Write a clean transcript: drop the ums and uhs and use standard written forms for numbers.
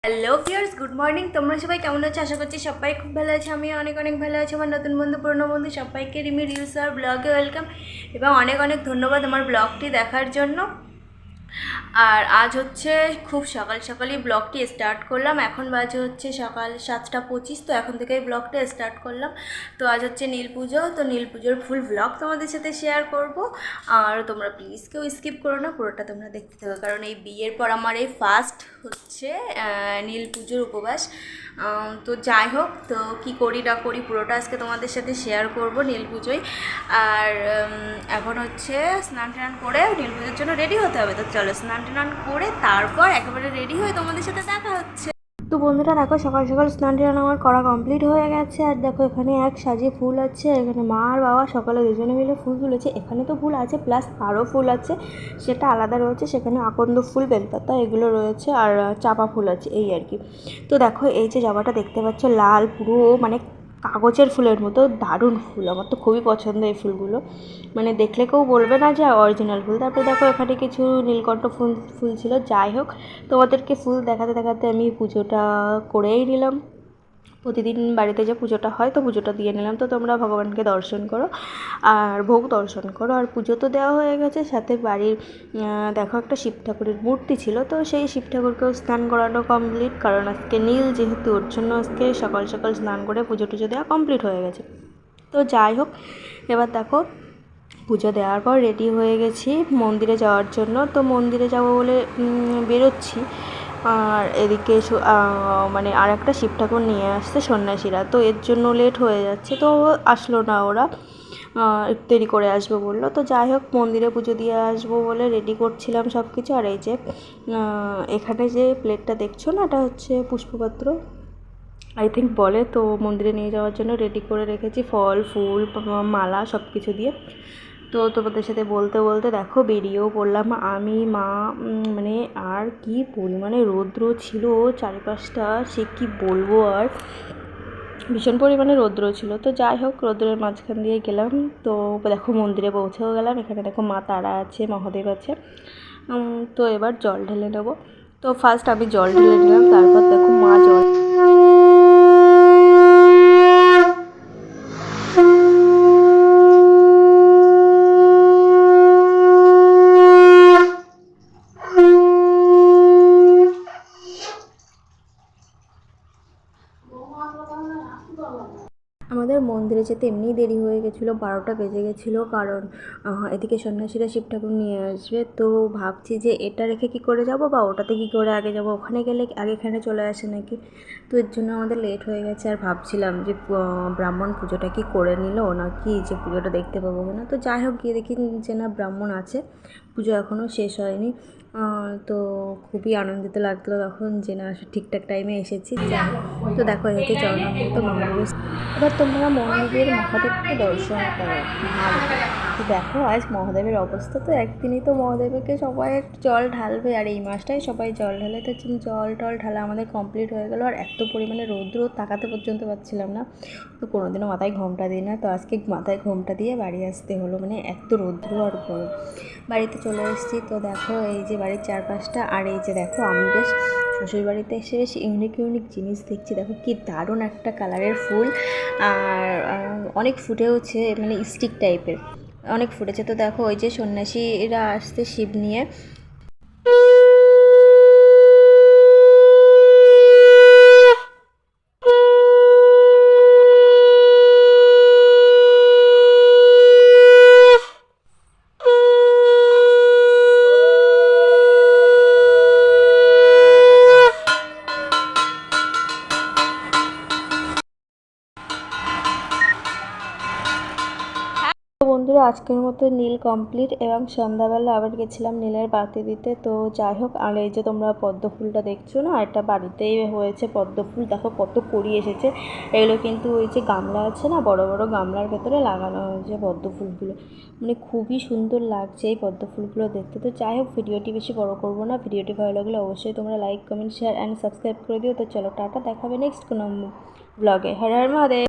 Hello viewers, good morning. তোমরা সবাই কেমন আছো? আশা করছি সবাই খুব ভালো আছে। আমি অনেক অনেক ভালো আছি। আমার নতুন বন্ধু, পুরনো বন্ধু সবাইকে রিমি রিলস আর ব্লগে ওয়েলকাম এবং অনেক অনেক ধন্যবাদ আমার ব্লগটি দেখার জন্য। আর আজ হচ্ছে খুব সকাল সকালই ব্লগটি স্টার্ট করলাম। এখন বাজে হচ্ছে সকাল 7:25। তো এখন থেকেই ব্লগটা স্টার্ট করলাম। তো আজ হচ্ছে নীল পুজো। তো নীল পুজোর ফুল ব্লগ তোমাদের সাথে শেয়ার করব। আর তোমরা প্লিজ কেউ স্কিপ করো না, পুরোটা তোমরা দেখতে থাকো, কারণ এই বিয়ের পর আমার এই ফার্স্ট হচ্ছে নীল পুজোর উপবাস। তো যাই হোক, তো কী করি না করি পুরোটা আজকে তোমাদের সাথে শেয়ার করব নীল পুজোয়। আর এখন হচ্ছে স্নান টান করে নীল পুজোর জন্য রেডি হতে হবে। তো চলো স্নান টান করে তারপর একেবারে রেডি হয়ে তোমাদের সাথে দেখা হচ্ছে। তো বন্ধুরা দেখো, সকাল সকাল স্নান টান আমার করা কমপ্লিট হয়ে গেছে। আর দেখো এখানে এক সাজিয়ে ফুল আছে। এখানে মা আর বাবা সকালে দুজনে মিলে ফুল তুলেছে। এখানে তো ফুল আছে, প্লাস আরও ফুল আছে, সেটা আলাদা রয়েছে। সেখানে আকন্দ ফুল, বেলপাতা এগুলো রয়েছে, আর চাপা ফুল আছে, এই আর কি। তো দেখো এই যে জবাটা দেখতে পাচ্ছ, লাল পুরো মানে কাগজের ফুলের মতো দারুণ ফুল। আমার তো খুবই পছন্দ এই ফুলগুলো, মানে দেখলে কেউ বলবে না যে অরিজিনাল ফুল। তারপরে দেখো এখানে কিছু নীলকণ্ঠ ফুল ছিল। যাই হোক, তোমাদেরকে ফুল দেখাতে দেখাতে আমি পুজোটা করেই নিলাম। প্রতিদিন বাড়িতে যে পুজোটা হয়, তো পুজোটা দিয়ে নিলাম। তো তোমরা ভগবানকে দর্শন করো আর ভোগ দর্শন করো। আর পুজো তো দেওয়া হয়ে গেছে, সাথে বাড়ির দেখো একটা শিব ঠাকুরের মূর্তি ছিল, তো সেই শিব ঠাকুরকেও স্নান করানো কমপ্লিট, কারণ আজকে নীল যেহেতু, ওর জন্য আজকে সকাল সকাল স্নান করে পুজো টুজো দেওয়া কমপ্লিট হয়ে গেছে। তো যাই হোক, এবার দেখো পুজো দেওয়ার পর রেডি হয়ে গেছি মন্দিরে যাওয়ার জন্য। তো মন্দিরে যাব বলে বেরোচ্ছি। আর এদিকে মানে আর একটা শিব ঠাকুর নিয়ে আসছে সন্ন্যাসীরা, তো এর জন্য লেট হয়ে যাচ্ছে। তো আসলো না ওরা, একটু দেরি করে আসবে বললো। তো যাই হোক, মন্দিরে পুজো দিয়ে আসবো বলে রেডি করছিলাম সব কিছু। আর এই যে এখানে যে প্লেটটা দেখছো না, এটা হচ্ছে পুষ্পপাত্র আই থিঙ্ক বলে। তো মন্দিরে নিয়ে যাওয়ার জন্য রেডি করে রেখেছি, ফল ফুল মালা সব কিছু দিয়ে। তো তোমাদের সাথে বলতে বলতে দেখো বেরিয়েও পড়লাম আমি, মা। মানে আর কি পরিমাণে রৌদ্র ছিল চারিপাশটা, সে কি বলবো। আর ভীষণ পরিমাণে রৌদ্র ছিল। তো যাই হোক, রৌদ্রের মাঝখান দিয়ে গেলাম। তো দেখো মন্দিরে পৌঁছেও গেলাম। এখানে দেখো মা তারা আছে, মহাদেব আছে। তো এবার জল ঢেলে নেবো। তো ফার্স্ট আমি জল ঢেলে নিলাম, তারপর দেখো মা জল আমাদের মন্দিরে যেতে এমনিই দেরি হয়ে গেছিলো, 12টা বেজে গেছিলো, কারণ এদিকে সন্ন্যাসীরা শিব ঠাকুর নিয়ে আসবে। তো ভাবছি যে এটা রেখে কি করে যাব, বা ওটাতে কি করে আগে যাব, ওখানে গেলে আগে এখানে চলে আসে নাকি। তো এর জন্য আমাদের লেট হয়ে গেছে। আর ভাবছিলাম যে ব্রাহ্মণ পুজোটা কি করে নিল নাকি, যে পুজোটা দেখতে পাবো কিনা। তো যাই হোক, গিয়ে দেখি যে না, ব্রাহ্মণ আছে, পুজো এখনও শেষ হয়নি। তো খুবই আনন্দিত লাগলো তখন যে না, ঠিকঠাক টাইমে এসেছি। তো দেখো এই যে চরণামৃত মহাদেবের। এবার তোমরা মহাদেবের মহাদেবকে দর্শন করো ভালো। তো দেখো আজ মহাদেবের অবস্থা, তো একদিনই তো মহাদেবকে সবাই জল ঢালবে, আর এই মাসটাই সবাই জল ঢালে। তো জল টল ঢালা আমাদের কমপ্লিট হয়ে গেলো। আর এত পরিমাণে রৌদ্র, তাকাতে পর্যন্ত পাচ্ছিলাম না। তো কোনোদিনও মাথায় ঘোমটা দিই না, তো আজকে মাথায় ঘোমটা দিয়ে বাড়ি আসতে হলো, মানে এত রৌদ্র আর গরম। বাড়িতে চলে এসেছি। তো দেখো এই যে বাড়ির চারপাশটা, আর এই যে দেখো আমি বেশ শ্বশুরবাড়িতে এসে বেশ ইউনিক ইউনিক জিনিস দেখছি। দেখো কি দারুণ একটা কালারের ফুল, আর অনেক ফুটেওছে, মানে স্টিক টাইপের অনেক ফুটেছে। তো দেখো ওই যে সন্ন্যাসীরা আসছে শিব নিয়ে। তো বন্ধুরা, আজকের মতো নীল কমপ্লিট, এবং সন্ধ্যাবেলা আবার গেছিলাম নীলের বাতি দিতে। তো যাই হোক, আর এই যে তোমরা পদ্ম ফুলটা দেখছো না, এটা বাড়িতেই হয়েছে পদ্ম ফুল। দেখো কত কুড়ি এসেছে। এগুলো কিন্তু ওই যে গামলা আছে না, বড় বড় গামলার ভেতরে লাগানো হয়েছে পদ্ম ফুলগুলো, মানে খুবই সুন্দর লাগছে এই পদ্ম ফুলগুলো দেখতে। তো যাই হোক, ভিডিওটি বেশি বড় করবো না। ভিডিওটি ভালো লাগলে অবশ্যই তোমরা like comment share and subscribe করে দিও। তো চলো টাটা, দেখাবে নেক্সট কোনো ব্লগে। হর হর মহাদেব।